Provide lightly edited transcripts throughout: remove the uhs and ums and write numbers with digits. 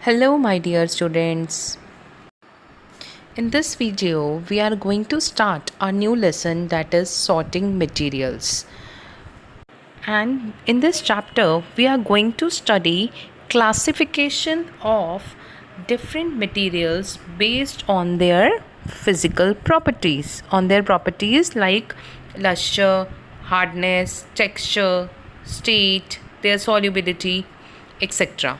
Hello, my dear students. In this video, we are going to start a new lesson that is sorting materials. And in this chapter, we are going to study classification of different materials based on their physical properties, like luster, hardness, texture, state, their solubility, etc.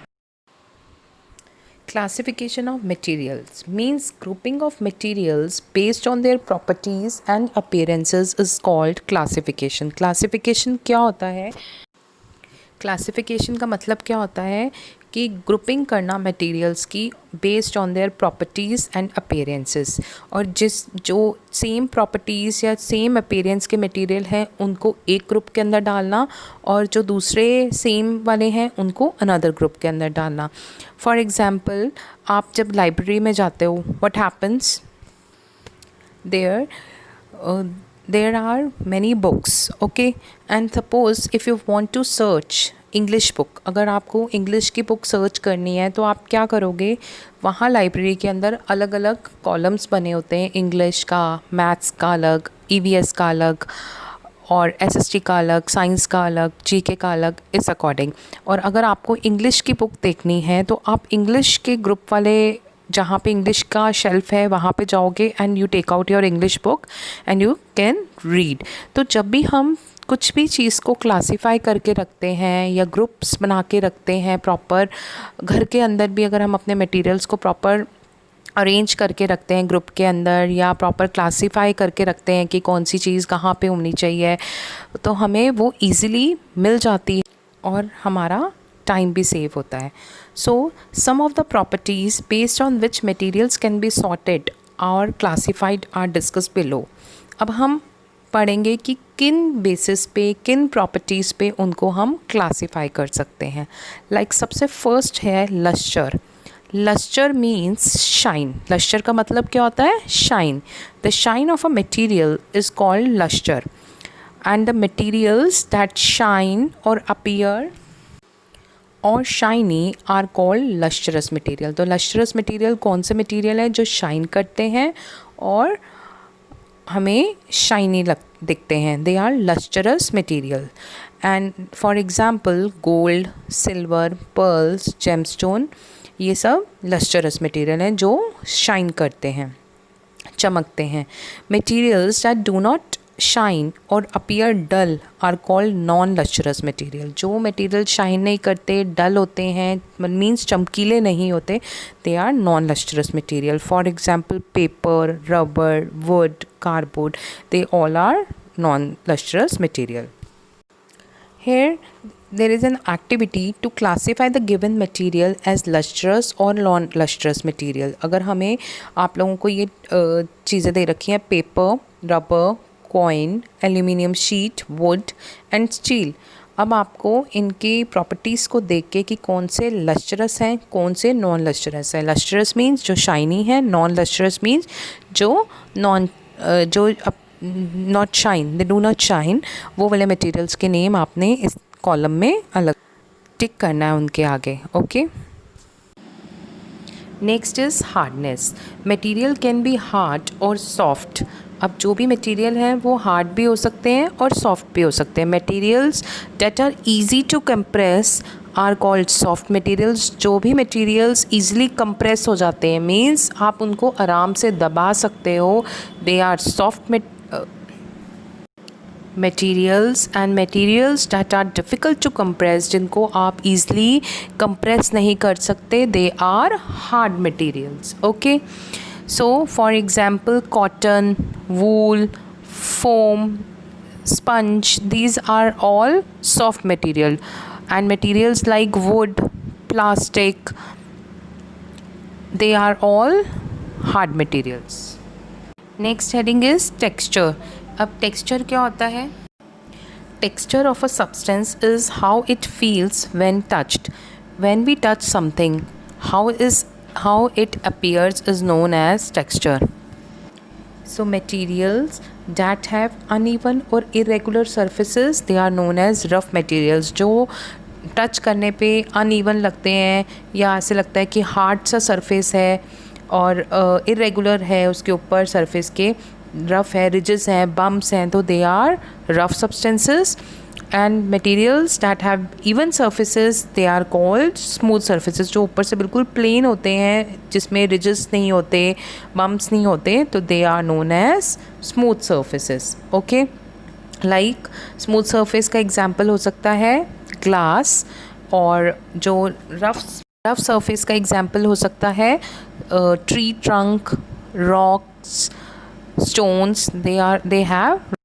Classification of materials means grouping of materials based on their properties and appearances is called classification. Classification क्या होता है? Classification का मतलब क्या होता है कि grouping करना मटेरियल्स की based on their properties and appearances, और जो सेम प्रॉपर्टीज़ या सेम अपीयरेंस के मटेरियल हैं उनको एक ग्रुप के अंदर डालना, और जो दूसरे सेम वाले हैं उनको अनदर ग्रुप के अंदर डालना. फॉर एग्ज़ाम्पल, आप जब लाइब्रेरी में जाते हो, what happens there are many books, okay, and suppose if you want to search English book, अगर आपको इंग्लिश की बुक सर्च करनी है तो आप क्या करोगे? वहाँ लाइब्रेरी के अंदर अलग अलग कॉलम्स बने होते हैं, इंग्लिश का, मैथ्स का अलग, ईवीएस का अलग, और एसएसटी का अलग, साइंस का अलग, जीके का अलग, इस अकॉर्डिंग. और अगर आपको इंग्लिश की बुक देखनी है तो आप इंग्लिश के ग्रुप वाले, जहाँ पे इंग्लिश का शेल्फ़ है वहाँ पे जाओगे and you take out your English book and you can read. तो जब भी हम कुछ भी चीज़ को क्लासीफाई करके रखते हैं या ग्रुप्स बना के रखते हैं प्रॉपर, घर के अंदर भी अगर हम अपने मटेरियल्स को प्रॉपर अरेंज करके रखते हैं ग्रुप के अंदर, या प्रॉपर क्लासीफाई करके रखते हैं कि कौन सी चीज़ कहाँ पे होनी चाहिए, तो हमें वो ईज़िली मिल जाती है और हमारा टाइम भी सेव होता है. So some of the properties based on which materials can be sorted और क्लासीफाइड आर डिस्कस बिलो. अब हम पढ़ेंगे कि किन बेसिस पे, किन प्रॉपर्टीज़ पे उनको हम क्लासीफाई कर सकते हैं. लाइक सबसे फर्स्ट है lustre. Lustre means shine. Lustre का मतलब क्या होता है? Shine. The shine of a material is called lustre, and the materials that shine और अपीयर और shiny are called lustrous material. तो लस्टरस मटेरियल कौन से मटेरियल है? जो शाइन करते हैं और हमें शाइनी दिखते हैं. They are lustrous material. And for example gold, silver, pearls, gemstone, ये सब लस्टरस मटेरियल हैं जो शाइन करते हैं, चमकते हैं. Materials that do not shine और appear dull are called non lustrous material. जो मटेरियल शाइन नहीं करते, डल होते हैं, मीन्स चमकीले नहीं होते, they are non lustrous material. For example paper, rubber, wood, cardboard, they all are non-lustrous material. Here there is an activity to classify the given material as lustrous or non-lustrous material. अगर हमें, आप लोगों को ये चीज़ें दे रखी हैं, paper, rubber, coin, aluminium sheet, would and steel. अब आपको इनकी प्रॉपर्टीज़ को देख के कि कौन से लस्टरस हैं, कौन से नॉन लस्टरस हैं. लस्टरस मीन्स जो शाइनी है, नॉन लस्टरस मीन्स जो not shine, they do not shine. वो वाले मटेरियल्स के नेम आपने इस कॉलम में अलग टिक करना है उनके आगे. Okay. Next is hardness. Material can be hard और सॉफ्ट. अब जो भी मटेरियल हैं वो हार्ड भी हो सकते हैं और सॉफ्ट भी हो सकते हैं. Materials that are easy to compress are called soft materials. जो भी मटेरियल्स ईजिली कंप्रेस हो जाते हैं, मीन्स आप उनको आराम से दबा सकते हो, they are soft materials. And materials that are difficult to compress, जिनको आप ईज़िली कंप्रेस नहीं कर सकते, they are hard materials. Okay. So for example, cotton, wool, foam, sponge, these are all soft material. And materials like wood, plastic, they are all hard materials. Next heading is texture. अब texture क्या होता है? Texture of a substance is how it feels when touched. When we touch something, how it appears is known as texture. So materials that have uneven or irregular surfaces, they are known as rough materials. जो touch करने पे uneven लगते हैं या ऐसे लगता है कि हार्ड सा सरफेस है और इरेगुलर है, उसके ऊपर सरफेस के रफ़ है, रिजेस हैं, बम्प्स हैं, तो they are rough substances. And materials that have even surfaces they are called smooth surfaces. जो ऊपर से बिल्कुल प्लेन होते हैं, जिसमें रिजेस नहीं होते, बम्प्स नहीं होते, तो they are known as smooth surfaces. Okay, like smooth surface का एग्जांपल हो सकता है ग्लास, और जो रफ सरफेस का एग्जांपल हो सकता है tree trunk, rocks, stones. They have